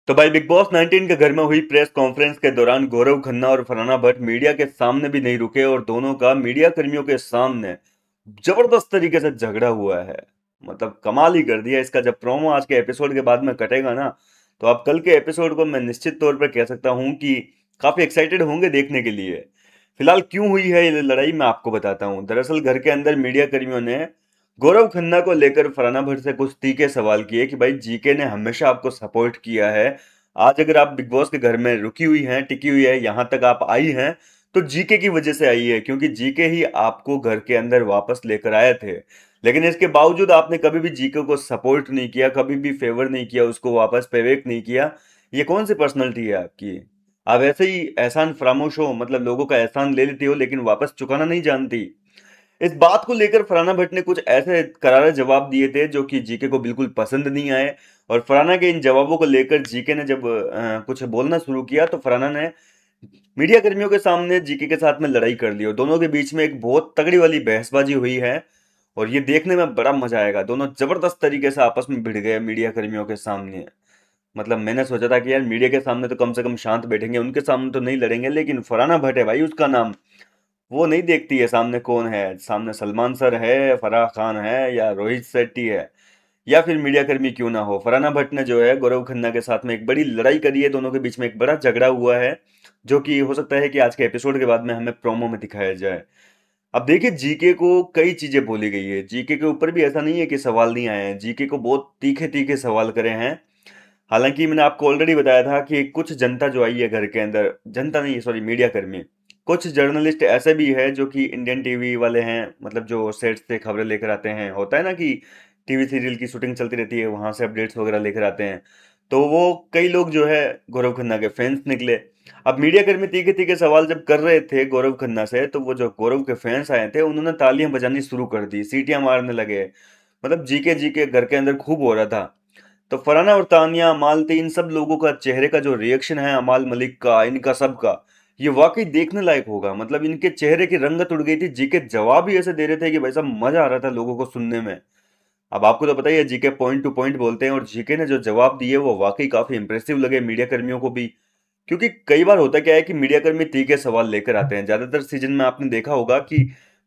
तो भाई big boss 19 के घर में हुई प्रेस कॉन्फ्रेंस के दौरान गौरव खन्ना और फरहाना भट्ट मीडिया के सामने भी नहीं रुके और दोनों का मीडिया कर्मियों के सामने जबरदस्त तरीके से झगड़ा हुआ है। मतलब कमाल ही कर दिया इसका। जब प्रोमो आज के एपिसोड के बाद में कटेगा ना, तो आप कल के एपिसोड को मैं निश्चित तौर पर कह सकता हूं कि काफी एक्साइटेड होंगे देखने के लिए। फिलहाल क्यों हुई है ये लड़ाई मैं आपको बताता हूँ। दरअसल घर के अंदर मीडिया कर्मियों ने गौरव खन्ना को लेकर फरहाना भट्ट से कुछ तीखे सवाल किए कि भाई जीके ने हमेशा आपको सपोर्ट किया है। आज अगर आप बिग बॉस के घर में रुकी हुई हैं, टिकी हुई है, यहां तक आप आई हैं, तो जीके की वजह से आई है, क्योंकि जीके ही आपको घर के अंदर वापस लेकर आए थे। लेकिन इसके बावजूद आपने कभी भी जीके को सपोर्ट नहीं किया, कभी भी फेवर नहीं किया, उसको वापस पेवेक नहीं किया। ये कौन सी पर्सनैलिटी है आपकी? आप ऐसे ही एहसान फरामोश हो, मतलब लोगों का एहसान ले लेती हो लेकिन वापस चुकाना नहीं जानती। इस बात को लेकर फरहाना भट्ट ने कुछ ऐसे करारे जवाब दिए थे जो कि जीके को बिल्कुल पसंद नहीं आए। और फरहाना के इन जवाबों को लेकर जीके ने जब कुछ बोलना शुरू किया, तो फरहाना ने मीडिया कर्मियों के सामने जीके के साथ में लड़ाई कर ली और दोनों के बीच में एक बहुत तगड़ी वाली बहसबाजी हुई है। और ये देखने में बड़ा मजा आएगा। दोनों जबरदस्त तरीके से आपस में भिड़ गए मीडिया कर्मियों के सामने। मतलब मैंने सोचा था कि यार मीडिया के सामने तो कम से कम शांत बैठेंगे, उनके सामने तो नहीं लड़ेंगे, लेकिन फरहाना भट्ट है भाई उसका नाम। वो नहीं देखती है सामने कौन है, सामने सलमान सर है, फराह खान है, या रोहित शेट्टी है, या फिर मीडिया कर्मी क्यों ना हो। फरहाना भट्ट ने जो है गौरव खन्ना के साथ में एक बड़ी लड़ाई करी है। दोनों के बीच में एक बड़ा झगड़ा हुआ है, जो कि हो सकता है कि आज के एपिसोड के बाद में हमें प्रोमो में दिखाया जाए। अब देखिए, जीके को कई चीजें बोली गई है। जीके के ऊपर भी ऐसा नहीं है कि सवाल नहीं आए हैं, जीके को बहुत तीखे तीखे सवाल करे हैं। हालांकि मैंने आपको ऑलरेडी बताया था कि कुछ जनता जो आई है घर के अंदर, जनता नहीं सॉरी मीडिया कर्मी, कुछ जर्नलिस्ट ऐसे भी है जो कि इंडियन टीवी वाले हैं, मतलब जो सेट से खबरें लेकर आते हैं। होता है ना कि टीवी सीरियल की शूटिंग चलती रहती है, वहां से अपडेट्स वगैरह लेकर आते हैं। तो वो कई लोग जो है गौरव खन्ना के फैंस निकले। अब मीडिया कर्मी तीखे तीखे सवाल जब कर रहे थे गौरव खन्ना से, तो वो जो गौरव के फैंस आए थे उन्होंने तालियां बजानी शुरू कर दी, सीटियां मारने लगे। मतलब जीके जीके घर के अंदर खूब हो रहा था। तो फरहाना और तानिया, मालती, इन सब लोगों का चेहरे का जो रिएक्शन है, अमाल मलिक का, इनका सबका, ये वाकई देखने लायक होगा। मतलब इनके चेहरे की रंगत उड़ गई थी। जीके जवाब ही ऐसे दे रहे थे कि भाई साहब मजा आ रहा था लोगों को सुनने में। अब आपको तो पता ही है, जीके पॉइंट टू पॉइंट बोलते हैं, और जीके ने जो जवाब दिए वो वाकई काफी इंप्रेसिव लगे मीडिया कर्मियों को भी। क्योंकि कई बार होता क्या है कि मीडिया कर्मी तीखे सवाल लेकर आते हैं। ज्यादातर सीजन में आपने देखा होगा कि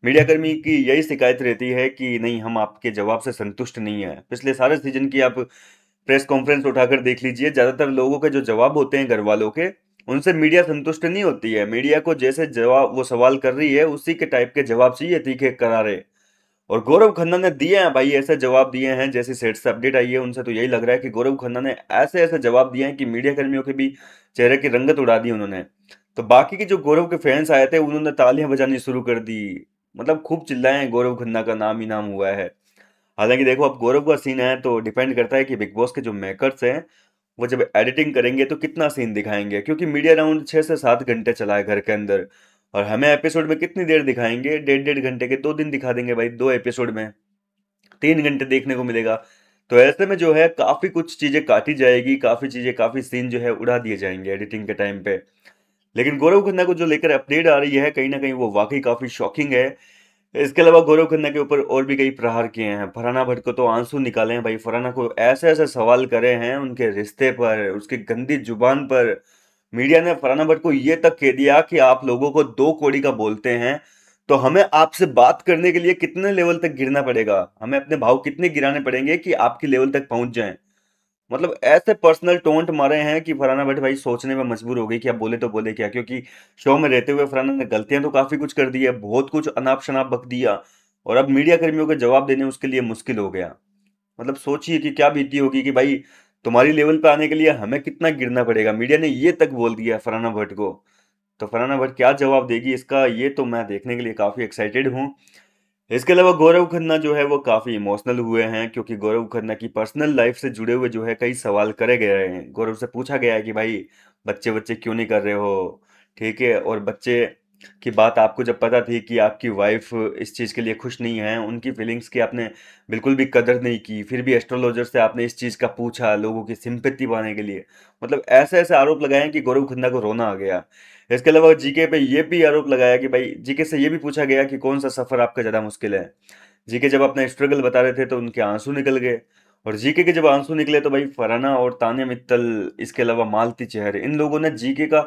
मीडिया कर्मी की यही शिकायत रहती है कि नहीं, हम आपके जवाब से संतुष्ट नहीं है। पिछले सारे सीजन की आप प्रेस कॉन्फ्रेंस उठाकर देख लीजिए, ज्यादातर लोगों के जो जवाब होते हैं घर वालों के, उनसे मीडिया संतुष्ट नहीं होती है। मीडिया को जैसे जवाब वो सवाल कर रही है उसी के टाइप के जवाब चाहिए, तीखे करारे। और गौरव खन्ना ने दिए हैं भाई, ऐसे जवाब दिए हैं। जैसे सेट से अपडेट आई है उनसे, तो यही लग रहा है कि गौरव खन्ना ने ऐसे ऐसे जवाब दिए हैं कि मीडिया कर्मियों के भी चेहरे की रंगत उड़ा दी उन्होंने। तो बाकी के जो गौरव के फैंस आए थे उन्होंने तालियां बजानी शुरू कर दी। मतलब खूब चिल्लाए, गौरव खन्ना का नाम ही नाम हुआ है। हालांकि देखो, अब गौरव का सीन है तो डिपेंड करता है कि बिग बॉस के जो मेकर्स हैं वो जब एडिटिंग करेंगे तो कितना सीन दिखाएंगे, क्योंकि मीडिया राउंड 6 से 7 घंटे चला है घर के अंदर। और हमें एपिसोड में कितनी देर दिखाएंगे? 1.5 1.5 घंटे के 2 दिन दिखा देंगे भाई, 2 एपिसोड में 3 घंटे देखने को मिलेगा। तो ऐसे में जो है काफी कुछ चीजें काटी जाएगी, काफी चीजें, काफी सीन जो है उड़ा दिए जाएंगे एडिटिंग के टाइम पे। लेकिन गौरव खन्ना को जो लेकर अपडेट आ रही है, कहीं ना कहीं वो वाकई काफी शॉकिंग है। इसके अलावा गौरव खन्ना के ऊपर और भी कई प्रहार किए हैं। फरहाना भट्ट को तो आंसू निकाले हैं भाई। फरहाना को ऐसे ऐसे सवाल करे हैं उनके रिश्ते पर, उसकी गंदी जुबान पर। मीडिया ने फरहाना भट्ट को ये तक कह दिया कि आप लोगों को 2 कौड़ी का बोलते हैं, तो हमें आपसे बात करने के लिए कितने लेवल तक गिरना पड़ेगा, हमें अपने भाव कितने गिराने पड़ेंगे कि आपकी लेवल तक पहुंच जाएं। मतलब ऐसे पर्सनल टोंट मारे हैं कि फरहाना भट्ट भाई सोचने में मजबूर हो गई कि अब बोले तो बोले क्या। क्योंकि शो में रहते हुए फरहाना ने गलतियां तो काफी कुछ कर दी है, बहुत कुछ अनाप शनाप बक दिया, और अब मीडिया कर्मियों के जवाब देने उसके लिए मुश्किल हो गया। मतलब सोचिए कि क्या बीती होगी कि भाई तुम्हारी लेवल पे आने के लिए हमें कितना गिरना पड़ेगा। मीडिया ने ये तक बोल दिया फरहाना भट्ट को। तो फरहाना भट्ट क्या जवाब देगी इसका, ये तो मैं देखने के लिए काफी एक्साइटेड हूँ। इसके अलावा गौरव खन्ना जो है वो काफी इमोशनल हुए हैं, क्योंकि गौरव खन्ना की पर्सनल लाइफ से जुड़े हुए जो है कई सवाल करे गए हैं। गौरव से पूछा गया है कि भाई बच्चे बच्चे क्यों नहीं कर रहे हो, ठीक है, और बच्चे की बात आपको जब पता थी कि आपकी वाइफ इस चीज के लिए खुश नहीं है, उनकी फीलिंग्स की आपने बिल्कुल भी कदर नहीं की, फिर भी एस्ट्रोलॉजर से आपने इस चीज का पूछा लोगों की सिंपैथी पाने के लिए। मतलब ऐसे ऐसे आरोप लगाए हैं कि गौरव खन्ना को रोना आ गया। इसके अलावा जीके पे ये भी आरोप लगाया कि भाई, जीके से ये भी पूछा गया कि कौन सा सफर आपका ज्यादा मुश्किल है। जीके जब अपना स्ट्रगल बता रहे थे तो उनके आंसू निकल गए। और जीके के जब आंसू निकले तो भाई फरहाना और तान्या मित्तल, इसके अलावा मालती चहर, इन लोगों ने जीके का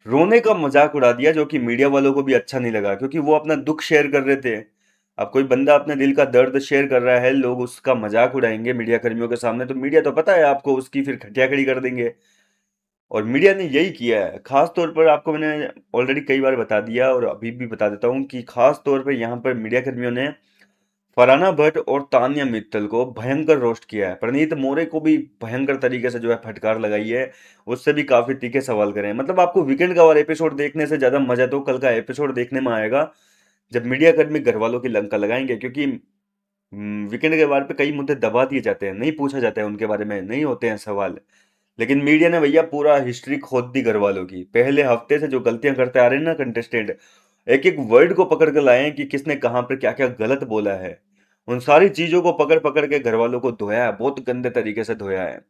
रोने का मजाक उड़ा दिया, जो कि मीडिया वालों को भी अच्छा नहीं लगा, क्योंकि वो अपना दुख शेयर कर रहे थे। अब कोई बंदा अपने दिल का दर्द शेयर कर रहा है, लोग उसका मजाक उड़ाएंगे मीडिया कर्मियों के सामने, तो मीडिया तो पता है आपको उसकी फिर खटिया खड़ी कर देंगे। और मीडिया ने यही किया है। खास तौर पर आपको मैंने ऑलरेडी कई बार बता दिया और अभी भी बता देता हूँ कि खास तौर पर यहाँ पर मीडिया कर्मियों ने फरहाना भट्ट और तान्या मित्तल को भयंकर रोस्ट किया है। प्रणीत मोरे को भी भयंकर तरीके से जो है फटकार लगाई है, उससे भी काफी तीखे सवाल करे हैं। मतलब आपको वीकेंड का वाला एपिसोड देखने से ज्यादा मजा तो कल का एपिसोड देखने में आएगा, जब मीडिया कर्मी घर वालों की लंका लगाएंगे, क्योंकि वीकेंड के बारे पे कई मुद्दे दबा दिए जाते हैं, नहीं पूछा जाता है उनके बारे में, नहीं होते हैं सवाल। लेकिन मीडिया ने भैया पूरा हिस्ट्री खोद दी घर वालों की। पहले हफ्ते से जो गलतियां करते आ रहे हैं ना कंटेस्टेंट, एक एक वर्ड को पकड़ कर लाए हैं कि किसने कहां पर क्या क्या गलत बोला है। उन सारी चीजों को पकड़ पकड़ के घर वालों को धोया है, बहुत गंदे तरीके से धोया है,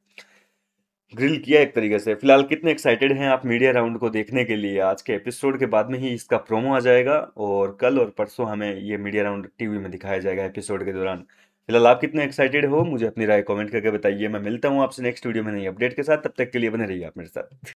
ग्रिल किया एक तरीके से। फिलहाल कितने एक्साइटेड हैं आप मीडिया राउंड को देखने के लिए? आज के एपिसोड के बाद में ही इसका प्रोमो आ जाएगा, और कल और परसों हमें ये मीडिया राउंड टीवी में दिखाया जाएगा एपिसोड के दौरान। फिलहाल आप कितने एक्साइटेड हो, मुझे अपनी राय कमेंट करके बताइए। मैं मिलता हूँ आपसे नेक्स्ट वीडियो में नई अपडेट के साथ, तब तक के लिए बने रहिए आप मेरे साथ।